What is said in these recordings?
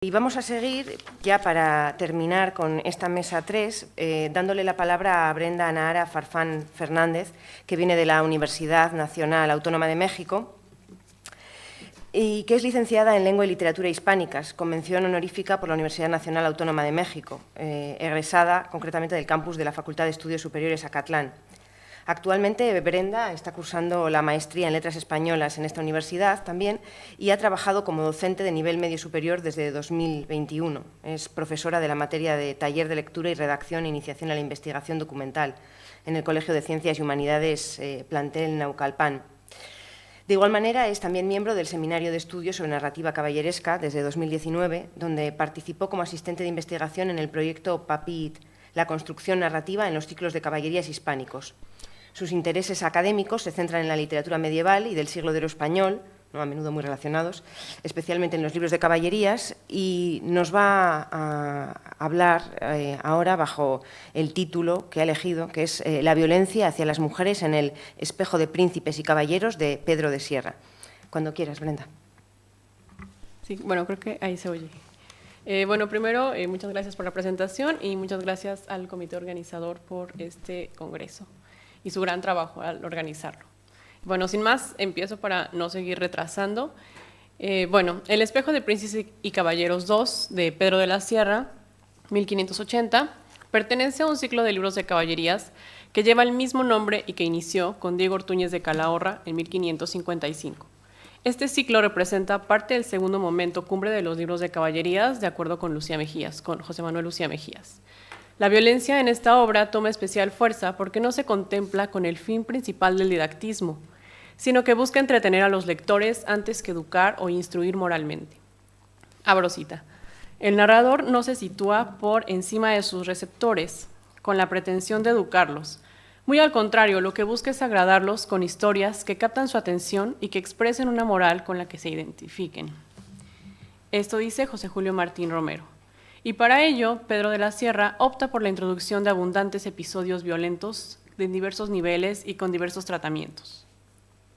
Y vamos a seguir, ya para terminar con esta mesa 3, dándole la palabra a Brenda Anahara Farfán Fernández, que viene de la Universidad Nacional Autónoma de México y que es licenciada en Lengua y Literatura Hispánicas, con mención honorífica por la Universidad Nacional Autónoma de México, egresada concretamente del campus de la Facultad de Estudios Superiores Acatlán. Actualmente, Brenda está cursando la maestría en Letras Españolas en esta universidad también y ha trabajado como docente de nivel medio superior desde 2021. Es profesora de la materia de Taller de Lectura y Redacción e Iniciación a la Investigación Documental en el Colegio de Ciencias y Humanidades Plantel Naucalpan. De igual manera, es también miembro del Seminario de Estudios sobre Narrativa Caballeresca desde 2019, donde participó como asistente de investigación en el proyecto PAPIT, la construcción narrativa en los ciclos de caballerías hispánicos. Sus intereses académicos se centran en la literatura medieval y del siglo de oro español, ¿no?, a menudo muy relacionados, especialmente en los libros de caballerías, y nos va a hablar ahora bajo el título que ha elegido, que es La violencia hacia las mujeres en el espejo de príncipes y caballeros, de Pedro de Sierra. Cuando quieras, Brenda. Sí, bueno, creo que ahí se oye. Bueno, primero, muchas gracias por la presentación y muchas gracias al comité organizador por este congreso y su gran trabajo al organizarlo. Bueno, sin más, empiezo para no seguir retrasando. Bueno, El espejo de príncipes y caballeros 2, de Pedro de la Sierra, 1580, pertenece a un ciclo de libros de caballerías que lleva el mismo nombre y que inició con Diego Ortúñez de Calahorra en 1555. Este ciclo representa parte del segundo momento cumbre de los libros de caballerías, de acuerdo con Lucía Mejías, con José Manuel Lucía Mejías. La violencia en esta obra toma especial fuerza porque no se contempla con el fin principal del didactismo, sino que busca entretener a los lectores antes que educar o instruir moralmente. Abro cita. El narrador no se sitúa por encima de sus receptores, con la pretensión de educarlos. Muy al contrario, lo que busca es agradarlos con historias que captan su atención y que expresen una moral con la que se identifiquen. Esto dice José Julio Martín Romero. Y para ello, Pedro de la Sierra opta por la introducción de abundantes episodios violentos de diversos niveles y con diversos tratamientos.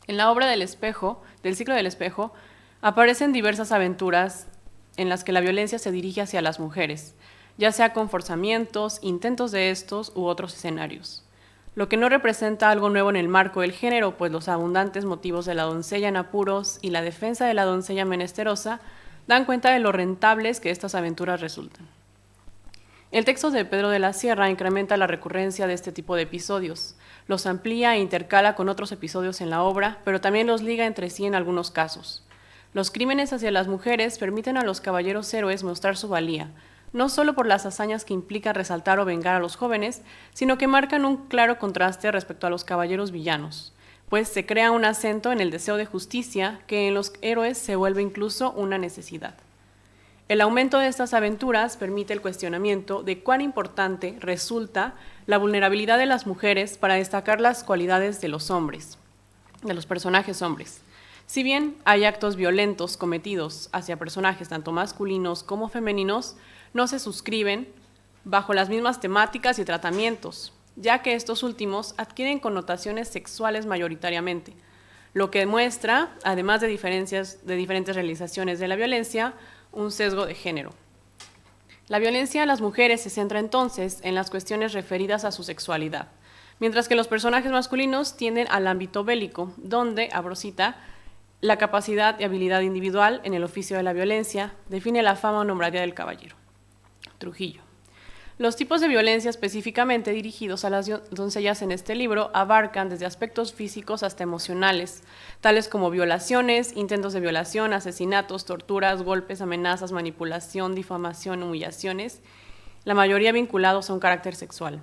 En la obra del ciclo del espejo, aparecen diversas aventuras en las que la violencia se dirige hacia las mujeres, ya sea con forzamientos, intentos de estos u otros escenarios. Lo que no representa algo nuevo en el marco del género, pues los abundantes motivos de la doncella en apuros y la defensa de la doncella menesterosa dan cuenta de lo rentables que estas aventuras resultan. El texto de Pedro de la Sierra incrementa la recurrencia de este tipo de episodios, los amplía e intercala con otros episodios en la obra, pero también los liga entre sí en algunos casos. Los crímenes hacia las mujeres permiten a los caballeros héroes mostrar su valía, no solo por las hazañas que implican resaltar o vengar a los jóvenes, sino que marcan un claro contraste respecto a los caballeros villanos, pues se crea un acento en el deseo de justicia que en los héroes se vuelve incluso una necesidad. El aumento de estas aventuras permite el cuestionamiento de cuán importante resulta la vulnerabilidad de las mujeres para destacar las cualidades de los hombres, de los personajes hombres. Si bien hay actos violentos cometidos hacia personajes tanto masculinos como femeninos, no se suscriben bajo las mismas temáticas y tratamientos, ya que estos últimos adquieren connotaciones sexuales mayoritariamente, lo que muestra, además de diferentes realizaciones de la violencia, un sesgo de género. La violencia a las mujeres se centra entonces en las cuestiones referidas a su sexualidad, mientras que los personajes masculinos tienden al ámbito bélico, donde, abro cita, la capacidad y habilidad individual en el oficio de la violencia define la fama o hombría del caballero. Trujillo. Los tipos de violencia específicamente dirigidos a las doncellas en este libro abarcan desde aspectos físicos hasta emocionales, tales como violaciones, intentos de violación, asesinatos, torturas, golpes, amenazas, manipulación, difamación, humillaciones, la mayoría vinculados a un carácter sexual.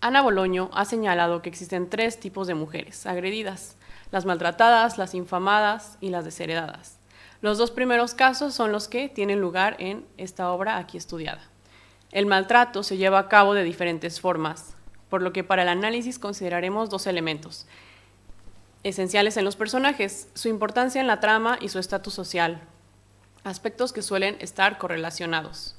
Ana Boloño ha señalado que existen 3 tipos de mujeres agredidas: las maltratadas, las infamadas y las desheredadas. Los 2 primeros casos son los que tienen lugar en esta obra aquí estudiada. El maltrato se lleva a cabo de diferentes formas, por lo que para el análisis consideraremos 2 elementos esenciales en los personajes: su importancia en la trama y su estatus social, aspectos que suelen estar correlacionados.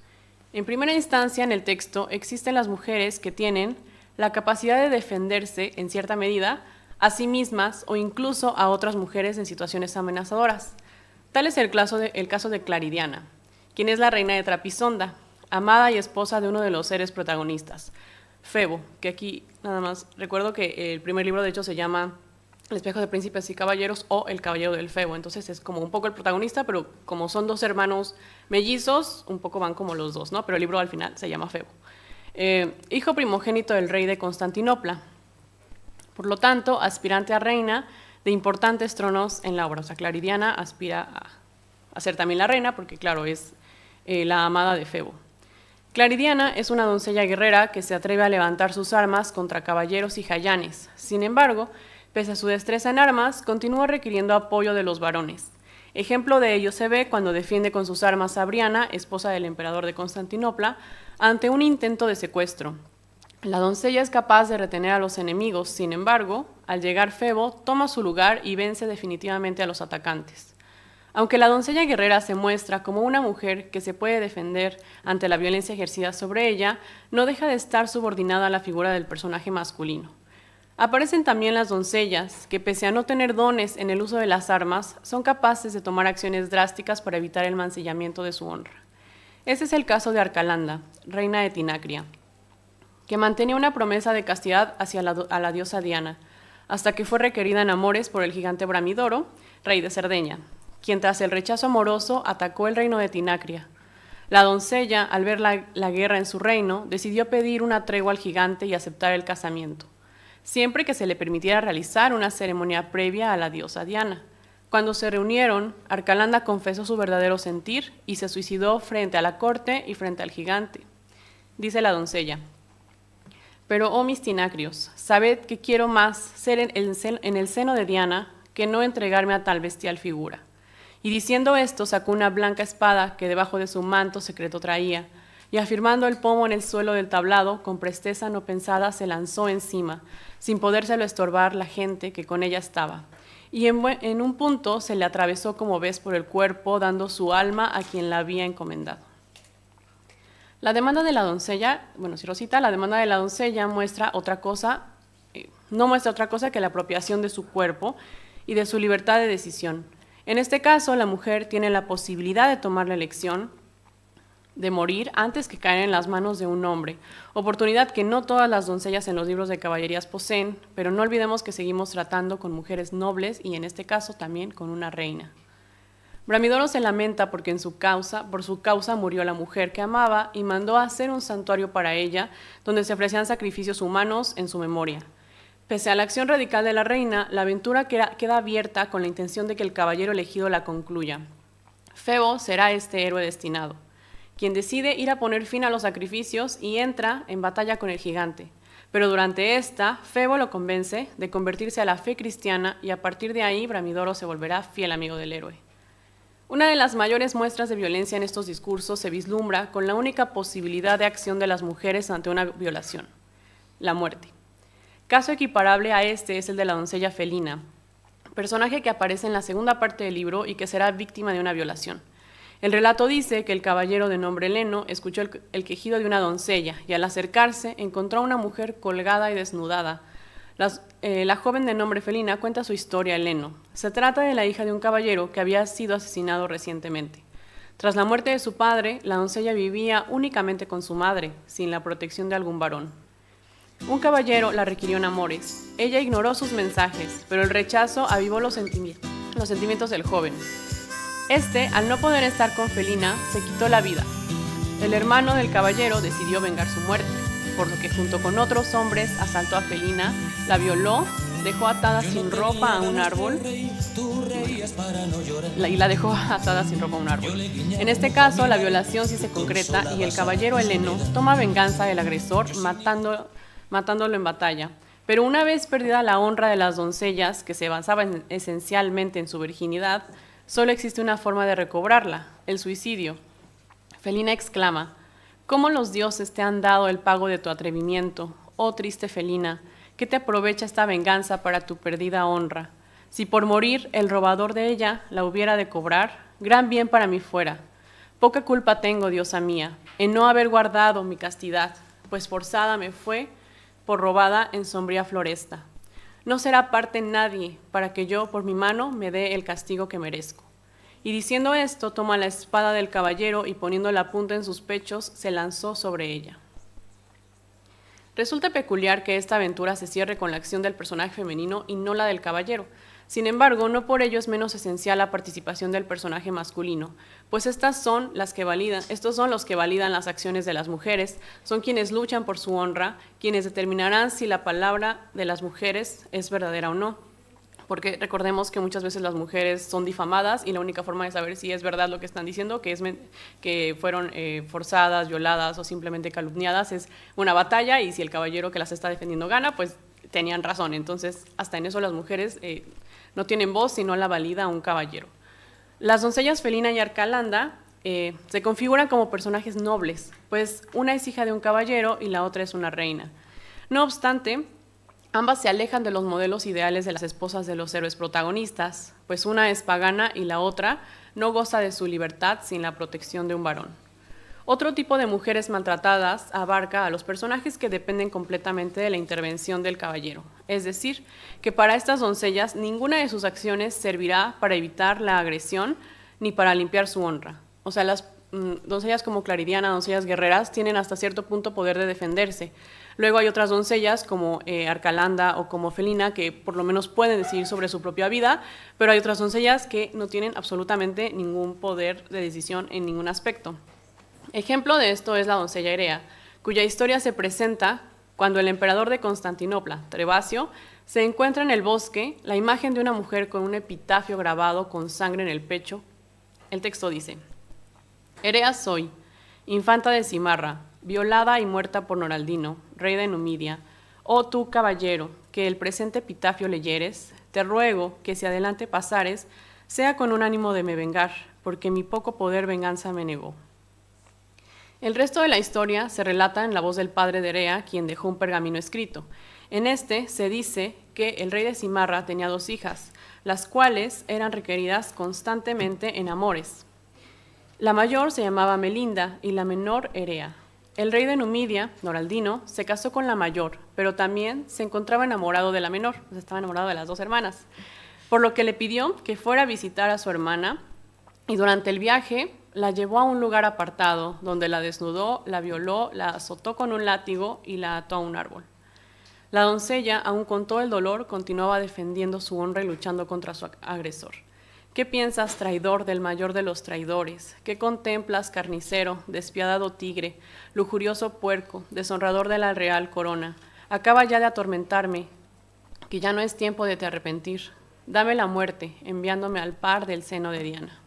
En primera instancia, en el texto existen las mujeres que tienen la capacidad de defenderse, en cierta medida, a sí mismas o incluso a otras mujeres en situaciones amenazadoras. Tal es el caso de Claridiana, quien es la reina de Trapisonda, amada y esposa de uno de los seres protagonistas, Febo, que aquí nada más recuerdo que el primer libro de hecho se llama El espejo de príncipes y caballeros o El caballero del Febo, entonces es como un poco el protagonista, pero como son dos hermanos mellizos, un poco van como los dos, ¿no? Pero el libro al final se llama Febo. Hijo primogénito del rey de Constantinopla, por lo tanto, aspirante a reina de importantes tronos en la obra. O sea, Claridiana aspira a ser también la reina, porque claro, es la amada de Febo. Claridiana es una doncella guerrera que se atreve a levantar sus armas contra caballeros y jayanes. Sin embargo, pese a su destreza en armas, continúa requiriendo apoyo de los varones. Ejemplo de ello se ve cuando defiende con sus armas a Briana, esposa del emperador de Constantinopla, ante un intento de secuestro. La doncella es capaz de retener a los enemigos, sin embargo, al llegar Febo, toma su lugar y vence definitivamente a los atacantes. Aunque la doncella guerrera se muestra como una mujer que se puede defender ante la violencia ejercida sobre ella, no deja de estar subordinada a la figura del personaje masculino. Aparecen también las doncellas, que pese a no tener dones en el uso de las armas, son capaces de tomar acciones drásticas para evitar el mancillamiento de su honra. Ese es el caso de Arcalanda, reina de Tinacria, que mantenía una promesa de castidad hacia la diosa Diana, hasta que fue requerida en amores por el gigante Bramidoro, rey de Cerdeña, quien tras el rechazo amoroso atacó el reino de Tinacria. La doncella, al ver la guerra en su reino, decidió pedir una tregua al gigante y aceptar el casamiento, siempre que se le permitiera realizar una ceremonia previa a la diosa Diana. Cuando se reunieron, Arcalanda confesó su verdadero sentir y se suicidó frente a la corte y frente al gigante. Dice la doncella: «Pero, oh mis tinacrios, sabed que quiero más ser en el seno de Diana que no entregarme a tal bestial figura». Y diciendo esto, sacó una blanca espada que debajo de su manto secreto traía, y afirmando el pomo en el suelo del tablado, con presteza no pensada se lanzó encima, sin podérselo estorbar la gente que con ella estaba. Y en un punto se le atravesó como ves por el cuerpo, dando su alma a quien la había encomendado. La demanda de la doncella, la demanda de la doncella muestra otra cosa, no muestra otra cosa que la apropiación de su cuerpo y de su libertad de decisión. En este caso, la mujer tiene la posibilidad de tomar la elección de morir antes que caer en las manos de un hombre, oportunidad que no todas las doncellas en los libros de caballerías poseen, pero no olvidemos que seguimos tratando con mujeres nobles y en este caso también con una reina. Bramidoro se lamenta porque por su causa murió la mujer que amaba y mandó a hacer un santuario para ella, donde se ofrecían sacrificios humanos en su memoria. Pese a la acción radical de la reina, la aventura queda abierta con la intención de que el caballero elegido la concluya. Febo será este héroe destinado, quien decide ir a poner fin a los sacrificios y entra en batalla con el gigante. Pero durante esta, Febo lo convence de convertirse a la fe cristiana y a partir de ahí Bramidoro se volverá fiel amigo del héroe. Una de las mayores muestras de violencia en estos discursos se vislumbra con la única posibilidad de acción de las mujeres ante una violación: la muerte. Caso equiparable a este es el de la doncella Felina, personaje que aparece en la segunda parte del libro y que será víctima de una violación. El relato dice que el caballero de nombre Leno escuchó el quejido de una doncella y al acercarse encontró a una mujer colgada y desnudada. La joven de nombre Felina cuenta su historia a Leno. Se trata de la hija de un caballero que había sido asesinado recientemente. Tras la muerte de su padre, la doncella vivía únicamente con su madre, sin la protección de algún varón. Un caballero la requirió en amores. Ella ignoró sus mensajes, pero el rechazo avivó los sentimientos del joven. Al no poder estar con Felina, se quitó la vida. El hermano del caballero decidió vengar su muerte, por lo que junto con otros hombres asaltó a Felina, la violó, dejó atada sin ropa a un árbol y la dejó atada sin ropa a un árbol. En este caso, la violación sí se concreta y el caballero Heleno toma venganza del agresor matándolo en batalla. Pero una vez perdida la honra de las doncellas, que se basaban esencialmente en su virginidad, solo existe una forma de recobrarla: el suicidio. Felina exclama: «¿Cómo los dioses te han dado el pago de tu atrevimiento? Oh triste Felina, ¿qué te aprovecha esta venganza para tu perdida honra? Si por morir el robador de ella la hubiera de cobrar, gran bien para mí fuera. Poca culpa tengo, diosa mía, en no haber guardado mi castidad, pues forzada me fue por robada en sombría floresta. No será parte nadie para que yo por mi mano me dé el castigo que merezco». Y diciendo esto, toma la espada del caballero y poniendo la punta en sus pechos, se lanzó sobre ella. Resulta peculiar que esta aventura se cierre con la acción del personaje femenino y no la del caballero. Sin embargo, no por ello es menos esencial la participación del personaje masculino, pues estos son los que validan las acciones de las mujeres, son quienes luchan por su honra, quienes determinarán si la palabra de las mujeres es verdadera o no. Porque recordemos que muchas veces las mujeres son difamadas y la única forma de saber si es verdad lo que están diciendo, que fueron forzadas, violadas o simplemente calumniadas, es una batalla, y si el caballero que las está defendiendo gana, pues tenían razón. Entonces, hasta en eso las mujeres no tienen voz si no la valida un caballero. Las doncellas Felina y Arcalanda se configuran como personajes nobles, pues una es hija de un caballero y la otra es una reina. No obstante, ambas se alejan de los modelos ideales de las esposas de los héroes protagonistas, pues una es pagana y la otra no goza de su libertad sin la protección de un varón. Otro tipo de mujeres maltratadas abarca a los personajes que dependen completamente de la intervención del caballero, es decir, que para estas doncellas ninguna de sus acciones servirá para evitar la agresión ni para limpiar su honra. O sea, las doncellas como Claridiana, doncellas guerreras, tienen hasta cierto punto poder de defenderse. Luego hay otras doncellas como Arcalanda o como Felina que por lo menos pueden decidir sobre su propia vida, pero hay otras doncellas que no tienen absolutamente ningún poder de decisión en ningún aspecto. Ejemplo de esto es la doncella Erea, cuya historia se presenta cuando el emperador de Constantinopla, Trebasio, se encuentra en el bosque la imagen de una mujer con un epitafio grabado con sangre en el pecho. El texto dice: Erea soy, infanta de Cimarra, violada y muerta por Noraldino, rey de Numidia. Oh tú, caballero, que el presente epitafio leyeres, te ruego que si adelante pasares, sea con un ánimo de me vengar, porque mi poco poder venganza me negó. El resto de la historia se relata en la voz del padre de Erea, quien dejó un pergamino escrito. En este se dice que el rey de Cimarra tenía 2 hijas, las cuales eran requeridas constantemente en amores. La mayor se llamaba Melinda y la menor Erea. El rey de Numidia, Noraldino, se casó con la mayor, pero también se encontraba enamorado de la menor, o sea, estaba enamorado de las 2 hermanas, por lo que le pidió que fuera a visitar a su hermana y durante el viaje la llevó a un lugar apartado donde la desnudó, la violó, la azotó con un látigo y la ató a un árbol. La doncella, aun con todo el dolor, continuaba defendiendo su honra y luchando contra su agresor. ¿Qué piensas, traidor, del mayor de los traidores? ¿Qué contemplas, carnicero, despiadado tigre, lujurioso puerco, deshonrador de la real corona? Acaba ya de atormentarme, que ya no es tiempo de te arrepentir. Dame la muerte, enviándome al par del seno de Diana.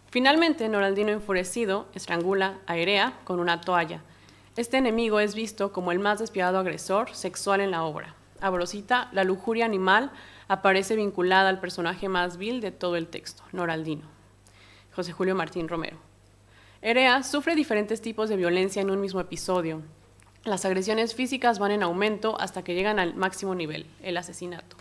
Finalmente, Noraldino, enfurecido, estrangula a Erea con una toalla. Este enemigo es visto como el más despiadado agresor sexual en la obra. Abrosita, la lujuria animal, aparece vinculada al personaje más vil de todo el texto, Noraldino. José Julio Martín Romero. Erea sufre diferentes tipos de violencia en un mismo episodio. Las agresiones físicas van en aumento hasta que llegan al máximo nivel, el asesinato.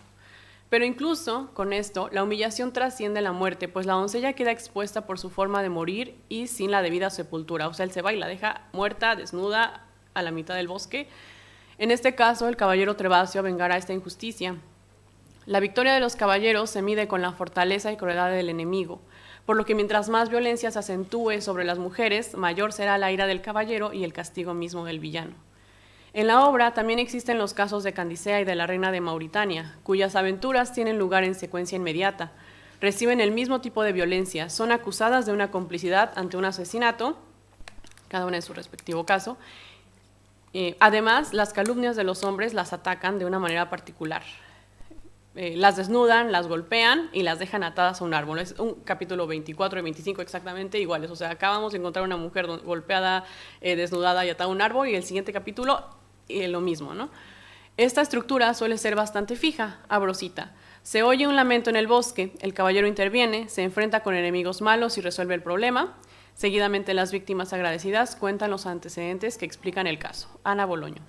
Pero incluso con esto, la humillación trasciende la muerte, pues la doncella queda expuesta por su forma de morir y sin la debida sepultura. O sea, él se va y la deja muerta, desnuda, a la mitad del bosque. En este caso, el caballero Trebasio vengará esta injusticia. La victoria de los caballeros se mide con la fortaleza y crueldad del enemigo, por lo que mientras más violencia se acentúe sobre las mujeres, mayor será la ira del caballero y el castigo mismo del villano. En la obra también existen los casos de Candicea y de la reina de Mauritania, cuyas aventuras tienen lugar en secuencia inmediata. Reciben el mismo tipo de violencia, son acusadas de una complicidad ante un asesinato, cada una en su respectivo caso. Además, las calumnias de los hombres las atacan de una manera particular. Las desnudan, las golpean y las dejan atadas a un árbol. Es un capítulo 24 y 25 exactamente iguales. O sea, acabamos de encontrar una mujer golpeada, desnudada y atada a un árbol, y el siguiente capítulo lo mismo, ¿no? Esta estructura suele ser bastante fija, abrosita. Se oye un lamento en el bosque, el caballero interviene, se enfrenta con enemigos malos y resuelve el problema. Seguidamente las víctimas agradecidas cuentan los antecedentes que explican el caso. Ana Boloño.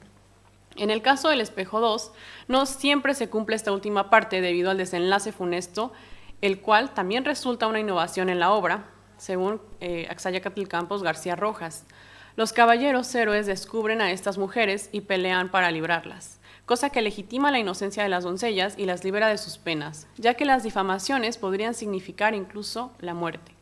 En el caso del Espejo 2, no siempre se cumple esta última parte debido al desenlace funesto, el cual también resulta una innovación en la obra, según Axayacatl Campos García Rojas. Los caballeros héroes descubren a estas mujeres y pelean para librarlas, cosa que legitima la inocencia de las doncellas y las libera de sus penas, ya que las difamaciones podrían significar incluso la muerte.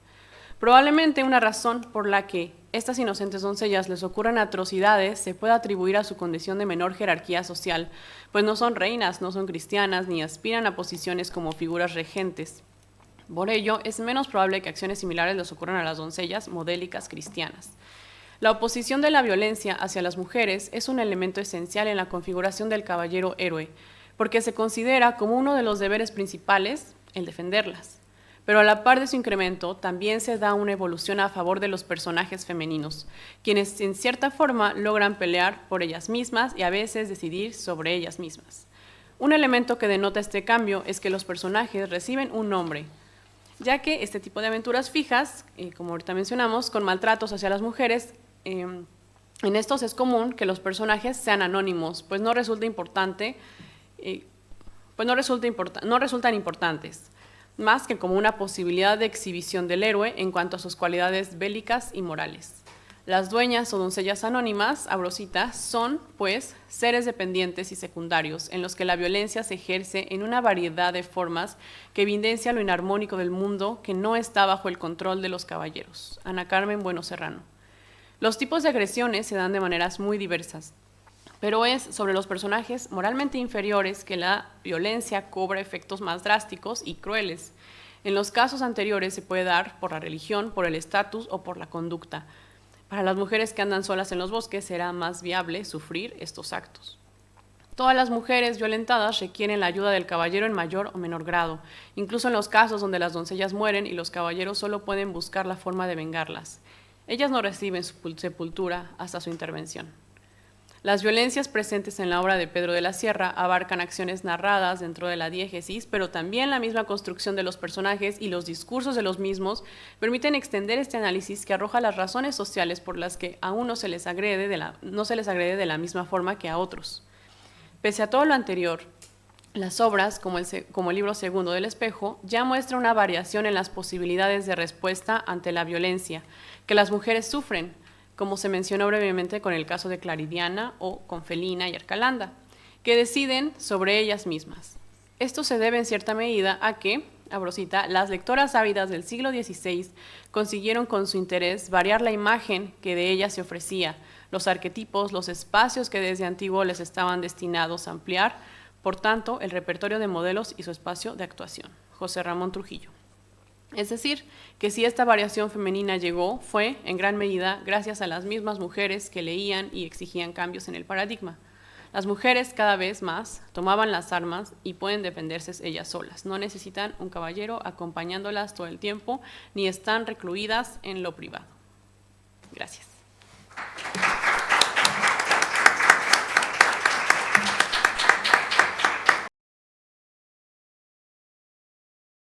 Probablemente una razón por la que estas inocentes doncellas les ocurran atrocidades se puede atribuir a su condición de menor jerarquía social, pues no son reinas, no son cristianas, ni aspiran a posiciones como figuras regentes. Por ello, es menos probable que acciones similares les ocurran a las doncellas modélicas cristianas. La oposición de la violencia hacia las mujeres es un elemento esencial en la configuración del caballero héroe, porque se considera como uno de los deberes principales el defenderlas. Pero a la par de su incremento, también se da una evolución a favor de los personajes femeninos, quienes en cierta forma logran pelear por ellas mismas y a veces decidir sobre ellas mismas. Un elemento que denota este cambio es que los personajes reciben un nombre, ya que este tipo de aventuras fijas, como ahorita mencionamos, con maltratos hacia las mujeres, en estos es común que los personajes sean anónimos, pues no resultan importantes, más que como una posibilidad de exhibición del héroe en cuanto a sus cualidades bélicas y morales. Las dueñas o doncellas anónimas, Abrosita, son, pues, seres dependientes y secundarios, en los que la violencia se ejerce en una variedad de formas que evidencia lo inarmónico del mundo que no está bajo el control de los caballeros. Ana Carmen Bueno Serrano. Los tipos de agresiones se dan de maneras muy diversas, pero es sobre los personajes moralmente inferiores que la violencia cobra efectos más drásticos y crueles. En los casos anteriores se puede dar por la religión, por el estatus o por la conducta. Para las mujeres que andan solas en los bosques será más viable sufrir estos actos. Todas las mujeres violentadas requieren la ayuda del caballero en mayor o menor grado, incluso en los casos donde las doncellas mueren y los caballeros solo pueden buscar la forma de vengarlas. Ellas no reciben sepultura hasta su intervención. Las violencias presentes en la obra de Pedro de la Sierra abarcan acciones narradas dentro de la diégesis, pero también la misma construcción de los personajes y los discursos de los mismos permiten extender este análisis que arroja las razones sociales por las que a unos se les agrede de la misma forma que a otros. Pese a todo lo anterior, las obras, como el libro segundo del Espejo, ya muestran una variación en las posibilidades de respuesta ante la violencia que las mujeres sufren, como se mencionó brevemente con el caso de Claridiana o con Felina y Arcalanda, que deciden sobre ellas mismas. Esto se debe en cierta medida a que, Abrosita, las lectoras ávidas del siglo XVI consiguieron con su interés variar la imagen que de ellas se ofrecía, los arquetipos, los espacios que desde antiguo les estaban destinados a ampliar, por tanto, el repertorio de modelos y su espacio de actuación. José Ramón Trujillo. Es decir, que si esta variación femenina llegó, fue, en gran medida, gracias a las mismas mujeres que leían y exigían cambios en el paradigma. Las mujeres cada vez más tomaban las armas y pueden defenderse ellas solas. No necesitan un caballero acompañándolas todo el tiempo, ni están recluidas en lo privado.